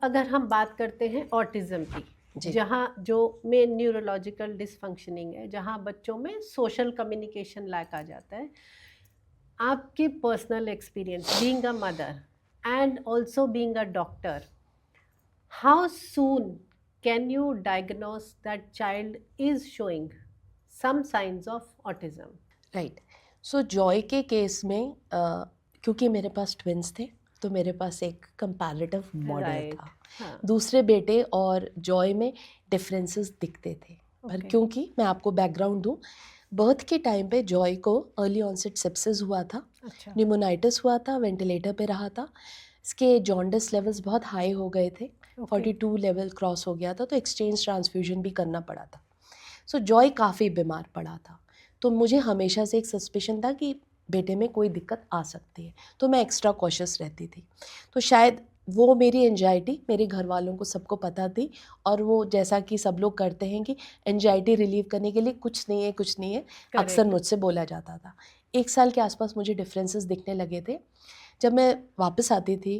अगर हम बात करते हैं ऑटिज्म की, जहाँ जो मेन न्यूरोलॉजिकल डिसफंक्शनिंग है, जहाँ बच्चों में सोशल कम्युनिकेशन लैक आ जाता है, आपके personal experience being a mother and also being a doctor, how soon can you diagnose that child is showing some signs of autism? Right. So Joy के case में क्योंकि मेरे पास ट्विंस थे तो मेरे पास एक कंपैरेटिव मॉडल Right. था। हाँ. दूसरे बेटे और जॉय में डिफरेंसेस दिखते थे, पर Okay. क्योंकि मैं आपको बैकग्राउंड दूं, बर्थ के टाइम पे जॉय को अर्ली ऑनसेट सेप्सिस हुआ था, अच्छा. निमोनाइटिस हुआ था, वेंटिलेटर पे रहा था, इसके जॉन्डिस लेवल्स बहुत हाई हो गए थे, Okay. 42 लेवल क्रॉस हो गया था, तो एक्सचेंज ट्रांसफ्यूजन भी करना पड़ा था। सो जॉय काफ़ी बीमार पड़ा था, तो मुझे हमेशा से एक सस्पिशन था कि बेटे में कोई दिक्कत आ सकती है, तो मैं एक्स्ट्रा कॉशियस रहती थी। तो शायद वो मेरी एंजाइटी मेरे घर वालों को सबको पता थी, और वो जैसा कि सब लोग करते हैं कि एंजाइटी रिलीव करने के लिए कुछ नहीं है कुछ नहीं है, अक्सर Correct. मुझसे बोला जाता था। 1 साल के आसपास मुझे डिफरेंसेस दिखने लगे थे। जब मैं वापस आती थी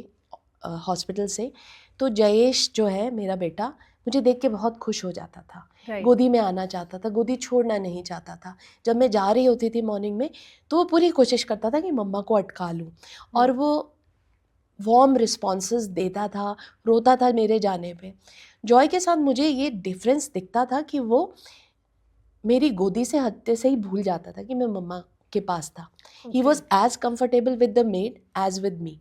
हॉस्पिटल से, तो जयेश जो है मेरा बेटा, मुझे देख के बहुत खुश हो जाता था, Right. गोदी में आना चाहता था, गोदी छोड़ना नहीं चाहता था। जब मैं जा रही होती थी मॉर्निंग में, तो वो पूरी कोशिश करता था कि मम्मा को अटका लूँ, और वो वार्म रिस्पॉन्सेस देता था, रोता था मेरे जाने पे। जॉय के साथ मुझे ये डिफरेंस दिखता था कि वो मेरी गोदी से हटते से ही भूल जाता था कि मैं मम्मा के पास था। He Okay. Was as comfortable with the maid as with me.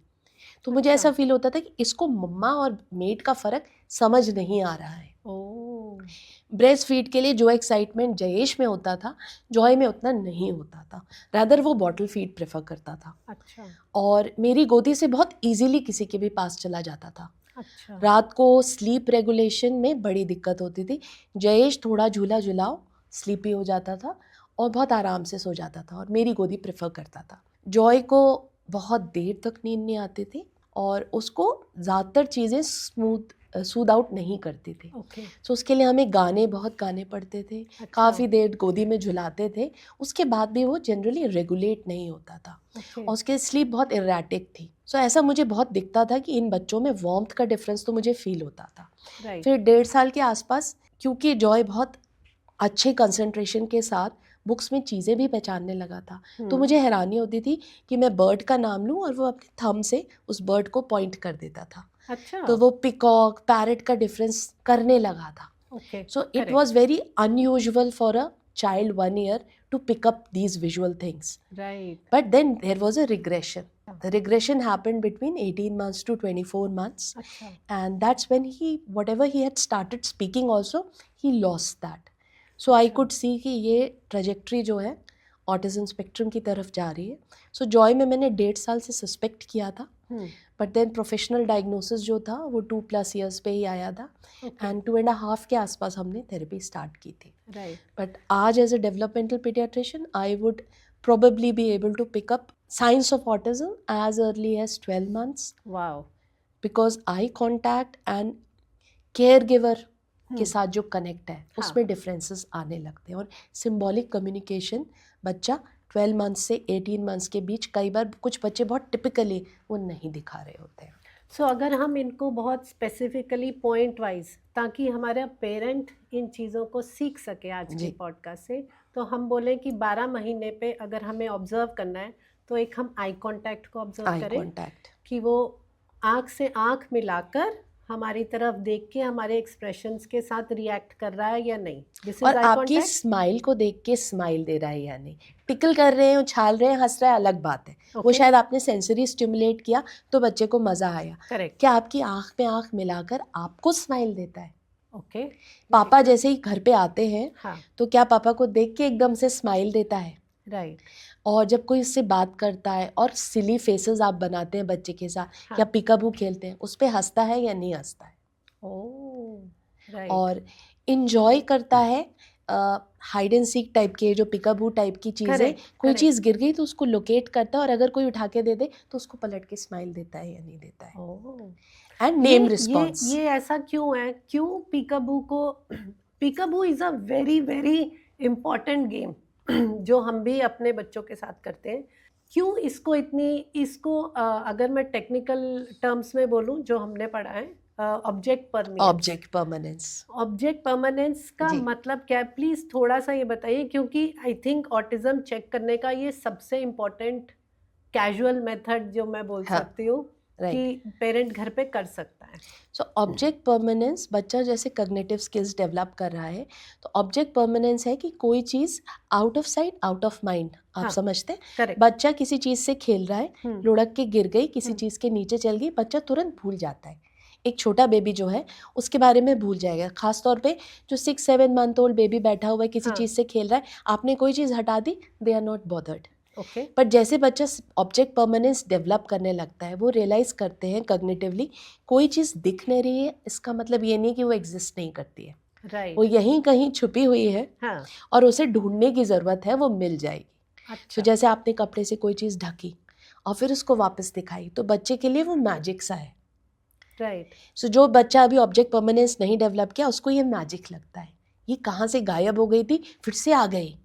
तो मुझे अच्छा. ऐसा फील होता था कि इसको मम्मा और मेड का फ़र्क समझ नहीं आ रहा है। Oh. ब्रेस्ट फीड के लिए जो एक्साइटमेंट जयेश में होता था, जॉय में उतना नहीं होता था। रादर वो बॉटल फीड प्रेफर करता था, अच्छा. और मेरी गोदी से बहुत इजीली किसी के भी पास चला जाता था। अच्छा. रात को स्लीप रेगुलेशन में बड़ी दिक्कत होती थी। जयेश थोड़ा झूला झुलाओ, स्लीपी हो जाता था और बहुत आराम से सो जाता था, और मेरी गोदी प्रेफर करता था। जॉय को बहुत देर तक नींद नहीं आती थी, और उसको ज़्यादातर चीज़ें सूद आउट नहीं करती थी। Okay. सो उसके लिए हमें बहुत गाने पड़ते थे, अच्छा. काफ़ी देर गोदी में झुलाते थे। उसके बाद भी वो जनरली रेगुलेट नहीं होता था, Okay. और उसकी स्लीप बहुत इरेटिक थी। सो ऐसा मुझे बहुत दिखता था कि इन बच्चों में वार्मथ का डिफरेंस तो मुझे फील होता था। Right. फिर 1.5 साल के आसपास, क्योंकि जॉय बहुत अच्छे कंसंट्रेशन के साथ बुक्स में चीज़ें भी पहचानने लगा था, तो मुझे हैरानी होती थी कि मैं बर्ड का नाम लूँ और वो अपने थंब से उस बर्ड को पॉइंट कर देता था। अच्छा. तो वो पिकॉक, पैरट का डिफरेंस करने लगा था। Okay. So it Correct. was very unusual for a child 1 year to pick up these visual things. Right. But then there was a regression. The regression happened between 18 months to 24 months. अच्छा. And that's when whatever he had started speaking also, he lost that. So I अच्छा. could see कि ये trajectory जो है autism spectrum की तरफ जा रही है। सो जॉय में मैंने 1.5 साल से सस्पेक्ट किया था, बट देन प्रोफेशनल डायग्नोसिस जो था वो 2+ years पे ही आया था, Okay. एंड 2.5 के आसपास हमने थेरेपी स्टार्ट की थी। Right. बट आज as a developmental paediatrician I would probably be able to pick up signs of autism as early as 12 months, Wow. because eye contact and caregiver के साथ जो connect है हाँ. उसमें डिफरेंसेस आने लगते हैं, और सिंबॉलिक कम्युनिकेशन बच्चा 12 मंथ्स से 18 मंथ्स के बीच, कई बार कुछ बच्चे बहुत टिपिकली वो नहीं दिखा रहे होते हैं। सो अगर हम इनको बहुत स्पेसिफिकली पॉइंट वाइज, ताकि हमारा पेरेंट इन चीज़ों को सीख सके आज के पॉडकास्ट से, तो हम बोलें कि 12 महीने पे अगर हमें ऑब्जर्व करना है, तो एक हम आई कांटेक्ट को ऑब्जर्व करें, कॉन्टैक्ट कि वो आँख से आँख मिलाकर हमारी तरफ देख के हमारे एक्सप्रेशंस के साथ रिएक्ट कर रहा है या नहीं। दिस और इज आई आपकी कांटेक्ट। स्माइल को देख के स्माइल दे रहा है या नहीं। टिकल कर रहे हैं, उछाल रहे हैं, हंस रहा है, अलग बात है। वो Okay. शायद आपने सेंसरी स्टिमुलेट किया तो बच्चे को मज़ा आया। करेक्ट. क्या आपकी आँख में आँख मिलाकर आपको स्माइल देता है? ओके. पापा जैसे ही घर पे आते हैं, हाँ. तो क्या पापा को देख के एकदम से स्माइल देता है? राइट. और जब कोई उससे बात करता है और सिली फेसेस आप बनाते हैं बच्चे के साथ, हाँ. या पिकाबू खेलते हैं, उस पे हंसता है या नहीं हंसता है? ओह. राइट. और इंजॉय करता है हाइड एंड सीक टाइप के, जो पिकाबू टाइप की चीज़ें, Correct, कोई correct. चीज़ गिर गई तो उसको लोकेट करता है, और अगर कोई उठा के दे दे तो उसको पलट के स्माइल देता है या नहीं देता है। ओह. And name response. ये ऐसा क्यों है? क्यों पीकाबू को peekaboo is a very very important game जो हम भी अपने बच्चों के साथ करते हैं। क्यों इसको अगर मैं टेक्निकल टर्म्स में बोलूं जो हमने पढ़ा है, object permanence. Object permanence. Object permanence का जी। मतलब क्या है, प्लीज थोड़ा सा ये बताइए, क्योंकि आई थिंक ऑटिज्म चेक करने का ये सबसे इम्पोर्टेंट कैजुअल मेथड जो मैं बोल हाँ, सकती हूँ राइट। कि पेरेंट घर पे कर सकता है। सो ऑब्जेक्ट परमानेंस, बच्चा जैसे कॉग्निटिव स्किल्स डेवलप कर रहा है, तो ऑब्जेक्ट परमानेंस है कि कोई चीज़ out of sight out of mind, आप हाँ, समझते हैं? करेक्ट। बच्चा किसी चीज़ से खेल रहा है, लुढ़क के गिर गई, किसी हम्म। चीज़ के नीचे चल गई, बच्चा तुरंत भूल जाता है। एक छोटा बेबी जो है उसके बारे में भूल जाएगा, खास तौर पे जो 6-7 मंथ ओल्ड बेबी बैठा हुआ है किसी हाँ। चीज़ से खेल रहा है, आपने कोई चीज़ हटा दी, they are not bothered. Okay. But जैसे बच्चा ऑब्जेक्ट परमानेंस डेवलप करने लगता है, वो रियलाइज़ करते हैं कॉग्निटिवली कोई चीज़ दिख नहीं रही है, इसका मतलब ये नहीं कि वो एग्जिस्ट नहीं करती है, वो राइट। यहीं कहीं छुपी हुई है हाँ। और उसे ढूंढने की ज़रूरत है, वो मिल जाएगी। तो अच्छा। जैसे आपने कपड़े से कोई चीज़ ढकी और फिर उसको वापस दिखाई, तो बच्चे के लिए वो मैजिक सा है। राइट। सो जो बच्चा अभी ऑब्जेक्ट परमानेंस नहीं डेवलप किया, उसको ये मैजिक लगता है, ये कहाँ से गायब हो गई थी, फिर से आ गई।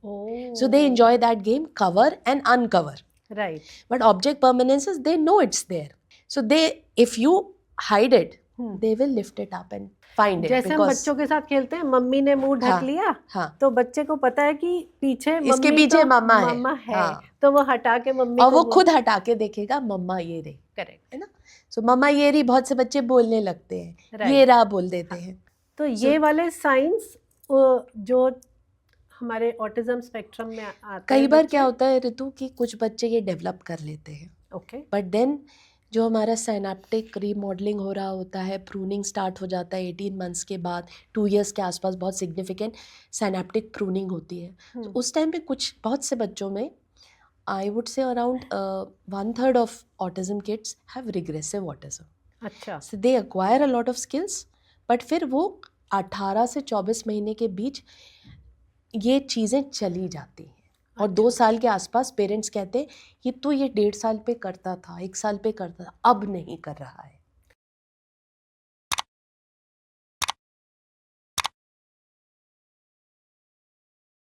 So they enjoy that game, cover and uncover. Right. But object permanences, they know it's there. So they, if you hide it, they will lift it up and find it. जैसे हम Because बच्चों के साथ खेलते हैं, mummy ने मुंह ढक हाँ, लिया, हाँ, तो बच्चे को पता है कि पीछे इसके मम्मी पीछे तो मम्मा है। मम्मा है, हाँ, तो वो हटा के मम्मी और को वो खुद हटा के देखेगा, मम्मा ये रही, करेक्ट है ना? सो मम्मा ये रही, बहुत से बच्चे बोलने लगते हैं, ये राइट। रहा बोल देते हैं। तो ये वाले साइंस जो हमारे ऑटिज्म स्पेक्ट्रम में आते हैं कई बार बच्चे। क्या होता है ऋतु कि कुछ बच्चे ये डेवलप कर लेते हैं, ओके। बट देन जो हमारा साइनेप्टिक रीमॉडलिंग हो रहा होता है, प्रूनिंग स्टार्ट हो जाता है 18 मंथ्स के बाद, 2 इयर्स के आसपास बहुत सिग्निफिकेंट साइनेप्टिक प्रूनिंग होती है। तो उस टाइम पे कुछ बहुत से बच्चों में, I would say around 1/3 of autism kids have regressive autism. अच्छा। So they acquire a lot of skills, but फिर वो 18 से 24 महीने के बीच ये चीज़ें चली जाती हैं, और 2 साल के आसपास पेरेंट्स कहते हैं ये तो ये 1.5 साल पे करता था, 1 साल पे करता था, अब नहीं कर रहा है।